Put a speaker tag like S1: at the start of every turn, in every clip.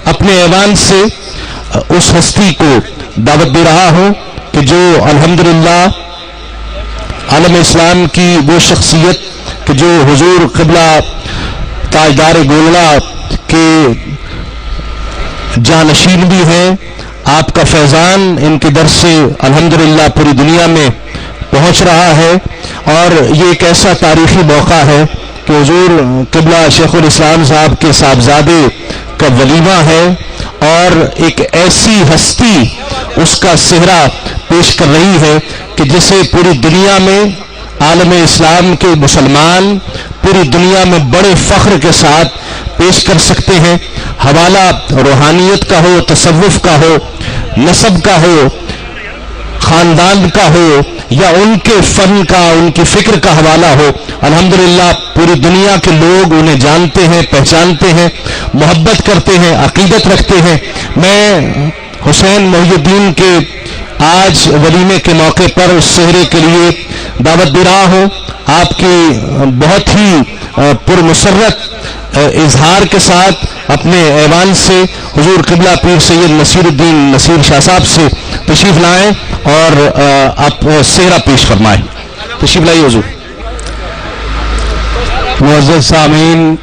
S1: اپنے ایوان سے اس ہستی کو دعوت دے رہا ہوں کہ جو الحمدللہ عالم اسلام کی وہ شخصیت کہ جو حضور قبلہ تاجدار گولڑا کے جانشین بھی ہیں، آپ کا فیضان ان کے در سے الحمدللہ پوری دنیا میں پہنچ رہا ہے، اور یہ ایک ایسا تاریخی موقع ہے کہ حضور قبلہ شیخ الاسلام صاحب کے صاحبزادے کا ولیمہ ہے، اور ایک ایسی ہستی اس کا صحرا پیش کر رہی ہے کہ جسے پوری دنیا میں عالم اسلام کے مسلمان پوری دنیا میں بڑے فخر کے ساتھ پیش کر سکتے ہیں۔ حوالہ روحانیت کا ہو، تصوف کا ہو، نسب کا ہو، خاندان کا ہو، یا ان کے فن کا، ان کی فکر کا حوالہ ہو، الحمدللہ پوری دنیا کے لوگ انہیں جانتے ہیں، پہچانتے ہیں، محبت کرتے ہیں، عقیدت رکھتے ہیں۔ میں حسین محی الدین کے آج ولیمے کے موقع پر اس سہرے کے لیے دعوت دے رہا ہوں۔ آپ کی بہت ہی پرمسرت اظہار کے ساتھ اپنے ایوان سے حضور قبلہ پیر سید نصیر الدین نصیر شاہ صاحب سے تشریف لائیں اور آپ سہرا پیش فرمائیں۔ تشریف لائیے حضور۔
S2: معزز سامعین،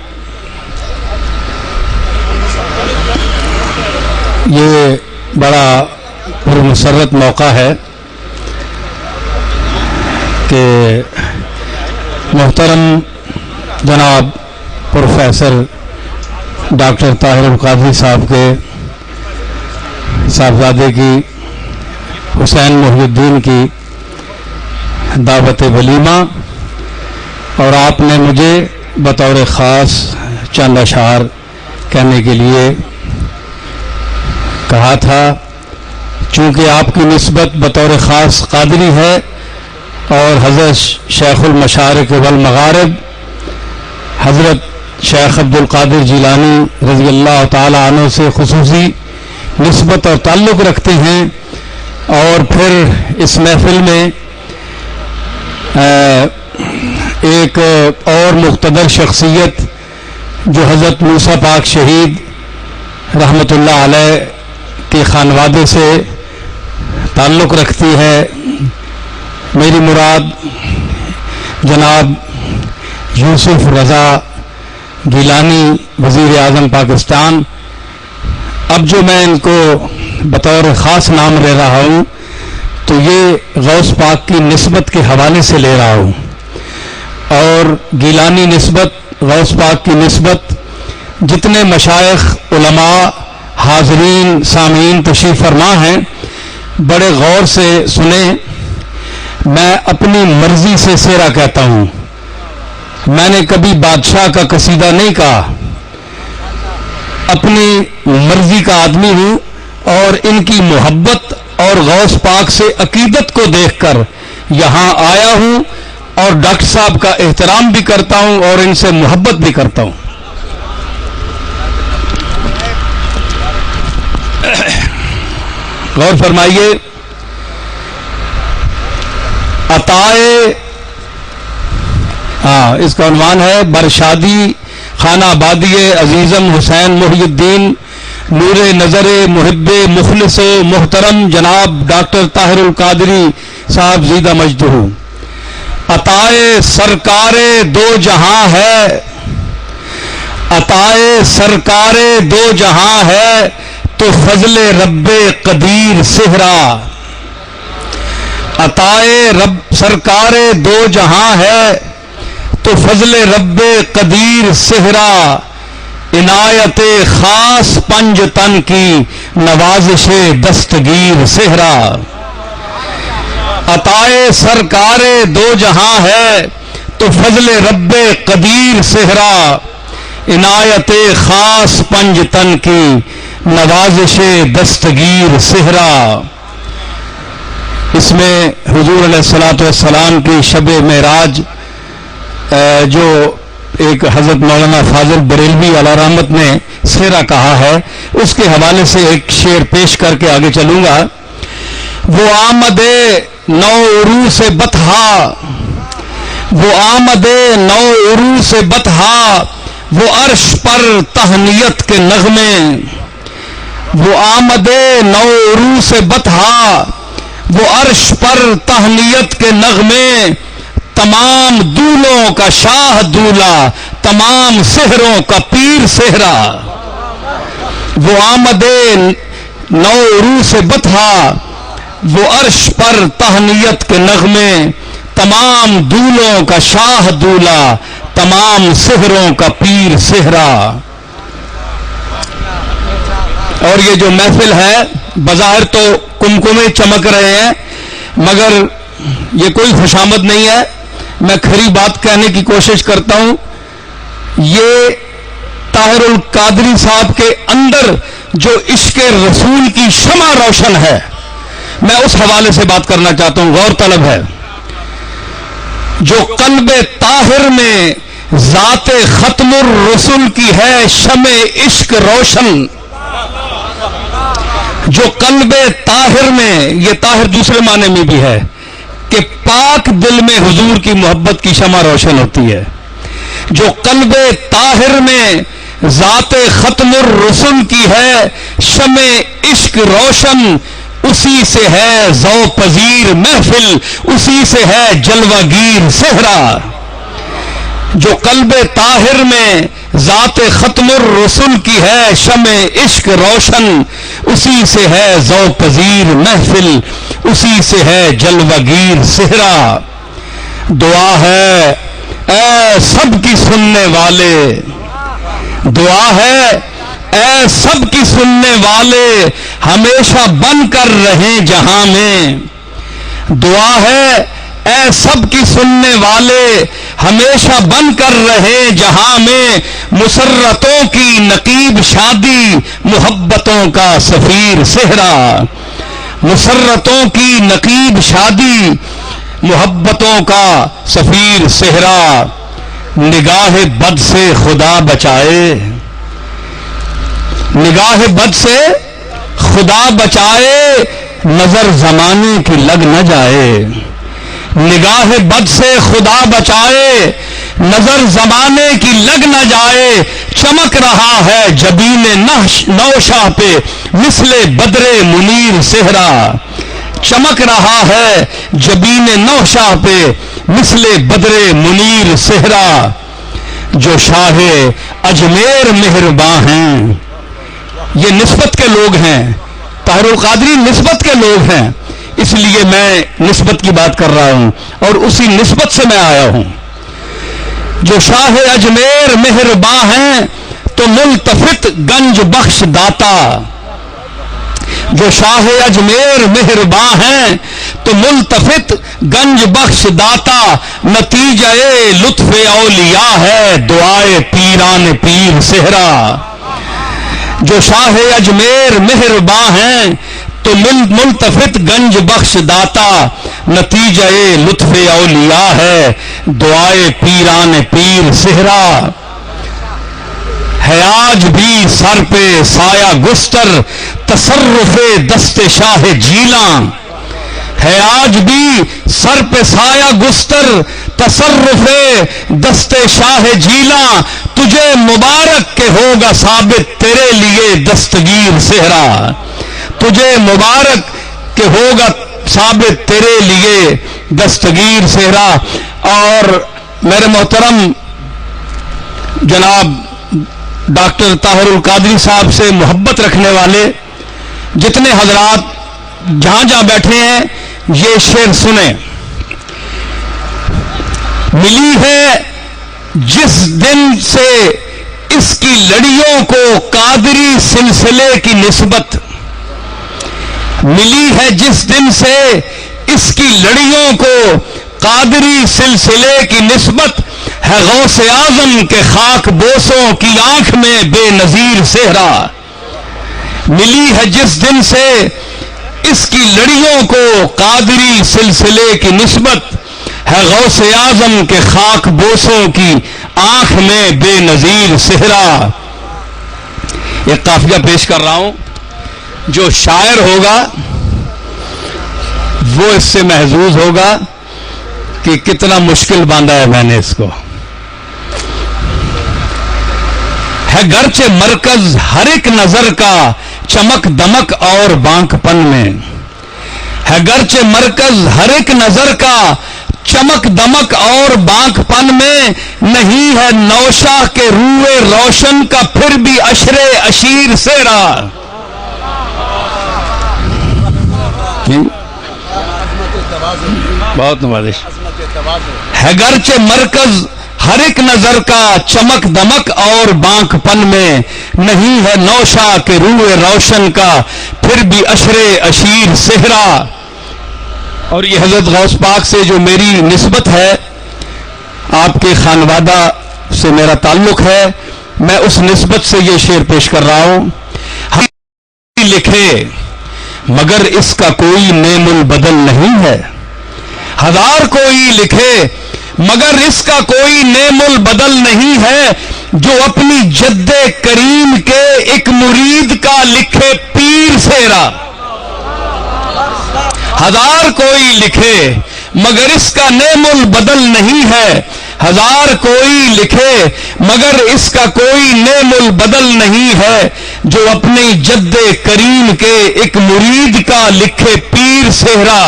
S2: یہ بڑا پرمسرت موقع ہے کہ محترم جناب پروفیسر ڈاکٹر طاہر القادری صاحب کے صاحبزادے کی حسین محی الدین کی دعوت ولیمہ، اور آپ نے مجھے بطور خاص چند اشعار کہنے کے لیے کہا تھا۔ چونکہ آپ کی نسبت بطور خاص قادری ہے اور حضرت شیخ المشارق والمغارب حضرت شیخ عبد القادر جیلانی رضی اللہ تعالی عنہ سے خصوصی نسبت اور تعلق رکھتے ہیں، اور پھر اس محفل میں ایک اور مقتدر شخصیت جو حضرت موسیٰ پاک شہید رحمۃ اللہ علیہ کے خانوادے سے تعلق رکھتی ہے، میری مراد جناب یوسف رضا گیلانی وزیر اعظم پاکستان۔ اب جو میں ان کو بطور خاص نام لے رہا ہوں تو یہ غوث پاک کی نسبت کے حوالے سے لے رہا ہوں، اور گیلانی نسبت، غوث پاک کی نسبت، جتنے مشائخ، علماء، حاضرین، سامعین تشریف فرما ہیں بڑے غور سے سنیں۔ میں اپنی مرضی سے سہرا کہتا ہوں، میں نے کبھی بادشاہ کا قصیدہ نہیں کہا، اپنی مرضی کا آدمی ہوں، اور ان کی محبت اور غوث پاک سے عقیدت کو دیکھ کر یہاں آیا ہوں، اور ڈاکٹر صاحب کا احترام بھی کرتا ہوں اور ان سے محبت بھی کرتا ہوں۔ غور فرمائیے، عطائے اس کا عنوان ہے برشادی خانہ آبادی عزیزم حسین محی الدین نور نظر محب مخلص محترم جناب ڈاکٹر طاہر القادری صاحب زیدہ مجدہ۔ عطائے سرکار دو جہاں ہے، عطائے سرکار دو جہاں ہے، تو فضل رب قدیر صحرا۔ عطائے رب سرکار دو جہاں ہے، تو فضل رب قدیر صحرا۔ عنایت خاص پنج تن کی نوازش دستگیر صحرا۔ عطائے سرکار دو جہاں ہے، تو فضل رب قدیر صحرا۔ عنایت خاص پنج تن کی نوازش دستگیر صحرا۔ اس میں حضور علیہ الصلوۃ والسلام کی شب معراج جو ایک حضرت مولانا فاضل بریلوی علیہ رحمت نے سہرا کہا ہے، اس کے حوالے سے ایک شعر پیش کر کے آگے چلوں گا۔ وہ آمد نو عروس بطحا، وہ آمد نو عروس بطحا، وہ عرش پر تہنیت کے نغمے، وہ آمد نو عروس بطحا، وہ عرش پر تہنیت کے نغمے، تمام دولوں کا شاہ دولا، تمام سحروں کا پیر سحرا۔ وہ آمد نو عروس بطحا، وہ عرش پر تہنیت کے نغمے، تمام دولوں کا شاہ دولا، تمام سحروں کا پیر سحرا۔ اور یہ جو محفل ہے بظاہر تو کمکمے چمک رہے ہیں، مگر یہ کوئی خوشامد نہیں ہے، میں کھری بات کہنے کی کوشش کرتا ہوں۔ یہ طاہر القادری صاحب کے اندر جو عشق رسول کی شمع روشن ہے، میں اس حوالے سے بات کرنا چاہتا ہوں، غور طلب ہے۔ جو قلب طاہر میں ذات ختم الرسل کی ہے شمع عشق روشن، جو قلب طاہر میں، یہ طاہر دوسرے معنی میں بھی ہے کہ پاک دل میں حضور کی محبت کی شمع روشن ہوتی ہے۔ جو قلب طاہر میں ذات ختم الرسل کی ہے شمع عشق روشن، اسی سے ہے ذوق پذیر محفل، اسی سے ہے جلوہ گیر صحرا۔ جو قلب طاہر میں ذات ختم الرسل کی ہے شمع عشق روشن، اسی سے ہے ذوق پذیر محفل، اسی سے ہے جلوہ گیر صحرا۔ دعا ہے اے سب کی سننے والے، دعا ہے اے سب کی سننے والے، ہمیشہ بن کر رہیں جہاں میں۔ دعا ہے اے سب کی سننے والے، ہمیشہ بن کر رہے جہاں میں، مسرتوں کی نقیب شادی، محبتوں کا سفیر صحرا۔ مسرتوں کی نقیب شادی، محبتوں کا سفیر صحرا۔ نگاہ بد سے خدا بچائے، نگاہ بد سے خدا بچائے، نظر زمانے کی لگ نہ جائے۔ نگاہ بد سے خدا بچائے، نظر زمانے کی لگ نہ جائے۔ چمک رہا ہے جبین نوشاہ پہ مثل بدر منیر صحرا۔ چمک رہا ہے جبین نوشاہ پہ مثل بدر منیر صحرا۔ جو شاہ اجمیر مہرباں ہیں، یہ نسبت کے لوگ ہیں، طاہر القادری نسبت کے لوگ ہیں، اس لیے میں نسبت کی بات کر رہا ہوں اور اسی نسبت سے میں آیا ہوں۔ جو شاہ اجمیر مہرباں ہیں تو ملتفت گنج بخش داتا۔ جو شاہ اجمیر مہرباں ہیں تو ملتفت گنج بخش داتا، نتیجہ لطف اولیاء ہے دعائے پیران پیر صحرا۔ جو شاہ اجمیر مہرباں ہیں تو ملتفت گنج بخش داتا، نتیجہ لطف اولیاء ہے دعائے پیران پیر صحرا۔ ہے آج بھی سر پہ سایہ گستر تصرف دست شاہ جیلاں۔ ہے آج بھی سر پہ سایہ گستر تصرف دست شاہ جیلاں۔ تجھے مبارک کہ ہوگا ثابت تیرے لیے دستگیر صحرا۔ تجھے مبارک کہ ہوگا ثابت تیرے لیے دستگیر صحرا۔ اور میرے محترم جناب ڈاکٹر طاہر القادری صاحب سے محبت رکھنے والے جتنے حضرات جہاں جہاں بیٹھے ہیں یہ شعر سنیں۔ ملی ہے جس دن سے اس کی لڑیوں کو قادری سلسلے کی نسبت، ملی ہے جس دن سے اس کی لڑیوں کو قادری سلسلے کی نسبت، ہے غوث اعظم کے خاک بوسوں کی آنکھ میں بے نظیر صحرا۔ ملی ہے جس دن سے اس کی لڑیوں کو قادری سلسلے کی نسبت، ہے غوث اعظم کے خاک بوسوں کی آنکھ میں بے نظیر صحرا۔ ایک قافیہ پیش کر رہا ہوں، جو شاعر ہوگا وہ اس سے محظوظ ہوگا کہ کتنا مشکل باندھا ہے میں نے اس کو۔ ہے گرچہ مرکز ہر ایک نظر کا چمک دمک اور بانک پن میں ہے گرچہ مرکز ہر ایک نظر کا چمک دمک اور بانک پن میں نہیں ہے نوشہ کے روئے روشن کا پھر بھی عشر اشیر سیرا بہت نوازش ہے گرچہ مرکز ہر ایک نظر کا چمک دمک اور بانک پن میں نہیں ہے نوشہ کے روئے روشن کا پھر بھی عشر اشیر صحرا. اور یہ حضرت غوث پاک سے جو میری نسبت ہے، آپ کے خانوادہ سے میرا تعلق ہے، میں اس نسبت سے یہ شعر پیش کر رہا ہوں. لکھے مگر اس کا کوئی نعم البدل نہیں ہے، ہزار کوئی لکھے مگر اس کا کوئی نعم البدل نہیں ہے، جو اپنی جد کریم کے ایک مرید کا لکھے پیر سیرا. ہزار کوئی لکھے مگر اس کا نعم البدل نہیں ہے، ہزار کوئی لکھے مگر اس کا کوئی نعم البدل نہیں ہے، جو اپنی جد کریم کے ایک مرید کا لکھے پیر صحرا.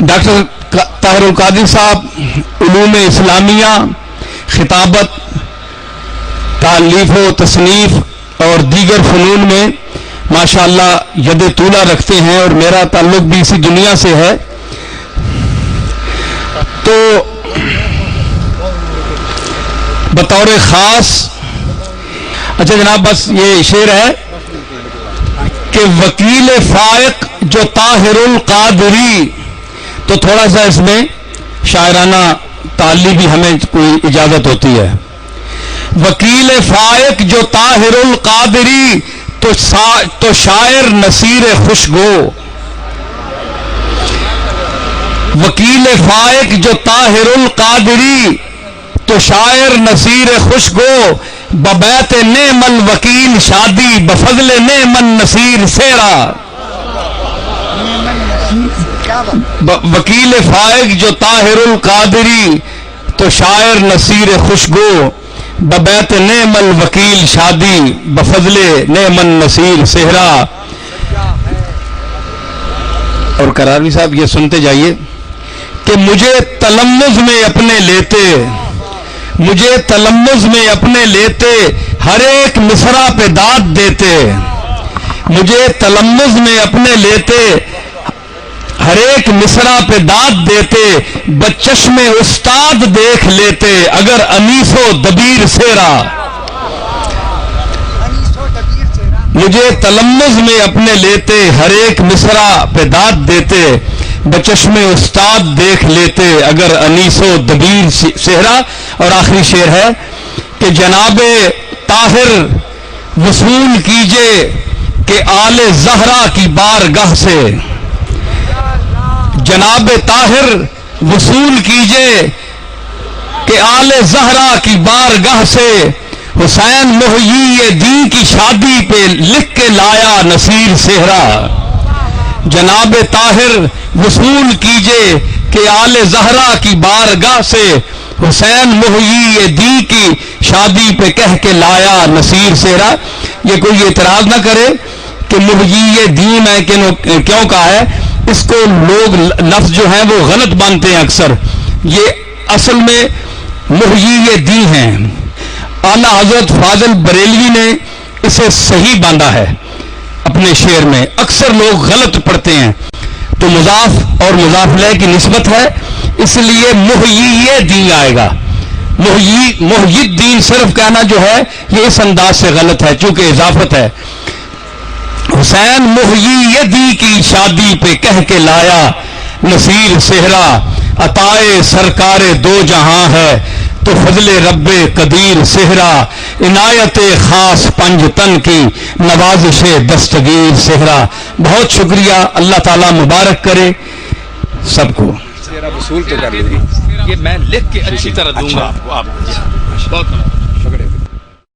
S2: ڈاکٹر طاہر القادری صاحب علوم اسلامیہ، خطابت، تالیف و تصنیف اور دیگر فنون میں ماشاءاللہ ید طولہ رکھتے ہیں، اور میرا تعلق بھی اسی دنیا سے ہے. تو بطور خاص اچھا جناب، بس یہ شعر ہے کہ وکیل فائق جو طاہر القادری، تو تھوڑا سا اس میں شاعرانہ تعلی بھی ہمیں کوئی اجازت ہوتی ہے. وکیل فائق جو طاہر القادری، تو شاعر نصیر خوشگو. وکیل فائق جو طاہر القادری، تو شاعر نصیر خوشگو. ببیت نعم الوکیل شادی، بفضل نعم النصیر سیرا. وکیل فائق جو طاہر القادری، تو شاعر نصیر خوشگو. ببیت نعم الوکیل شادی، بفضل نعم النصیر صحرا. اور قراری صاحب یہ سنتے جائیے کہ مجھے تلمذ میں اپنے لیتے، مجھے تلمذ میں اپنے لیتے، ہر ایک مصرع پہ داد دیتے. مجھے تلمذ میں اپنے لیتے، ہر ایک مصرع پہ داد دیتے. بچشم استاد دیکھ لیتے، اگر انیس و دبیر سیرا. مجھے تلمذ میں اپنے لیتے، ہر ایک مصرع پہ داد دیتے. بچشم استاد دیکھ لیتے، اگر انیس و دبیر صحرا. اور آخری شعر ہے کہ جناب طاہر وصول کیجئے کہ آل زہرا کی بارگاہ سے. جناب طاہر وصول کیجئے کہ آل زہرا کی بارگاہ سے. حسین محیی دین کی شادی پہ لکھ کے لایا نصیر صحرا. جناب طاہر وصول کیجئے کہ آل زہرا کی بارگاہ سے. حسین محیی دین کی شادی پہ کہہ کے لایا نصیر صحرا. یہ کوئی اعتراض نہ کرے کہ محیی دین ہے کہ کیوں کہا ہے. اس کو لوگ لفظ جو ہیں وہ غلط مانتے ہیں اکثر. یہ اصل میں محیی دین ہیں. اعلیٰ حضرت فاضل بریلوی نے اسے صحیح باندھا ہے اپنے شعر میں. اکثر لوگ غلط پڑھتے ہیں. تو مضاف اور مضاف الیہ کی نسبت ہے، اس لیے محیی دین آئے گا. محیی دین صرف کہنا جو ہے یہ اس انداز سے غلط ہے چونکہ اضافت ہے. حسین محیی دی کی شادی پہ کہہ کے لایا نصیر صحرا. عطائے سرکار دو جہاں ہے، تو فضل رب قدیر صحرا. عنایت خاص پنج تن کی، نوازش دستگیر صحرا. بہت شکریہ، اللہ تعالیٰ مبارک کرے سب کو.
S3: وصول تو کر لیجیے، یہ میں لکھ کے اچھی طرح دوں گا آپ کو.